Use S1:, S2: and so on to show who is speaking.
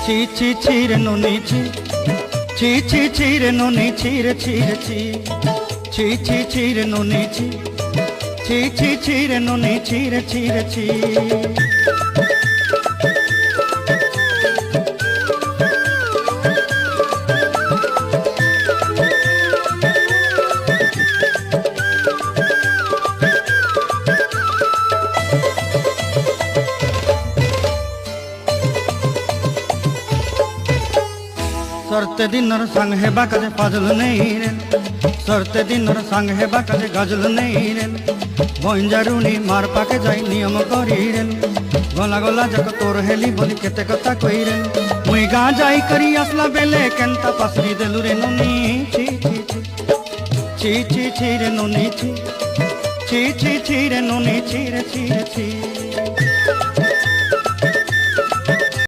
S1: ছি ছি ছি রে নুনি ছি ছি ছি ছি রে নুনি ছি রে ছি রে ছি ছি ছি ছি রে নুনি ছি ছি ছি ছি রে নুনি ছি রে ছি রে ছি। सरते दिनर संग हेबा काजे पाजल नहीं रे सरते दिनर संग हेबा काजे गजल नहीं रे बंजारुनी मार पाके जाई नियम करी रे गला गला जक तोर हेली बोली केते कथा कई रे मुई गा जाई करी असला बेले केंता पासरी देलु रे नुनी छी छी छी छी छी छी रे नुनी छी छी छी छी रे नुनी छी रे छी रे छी।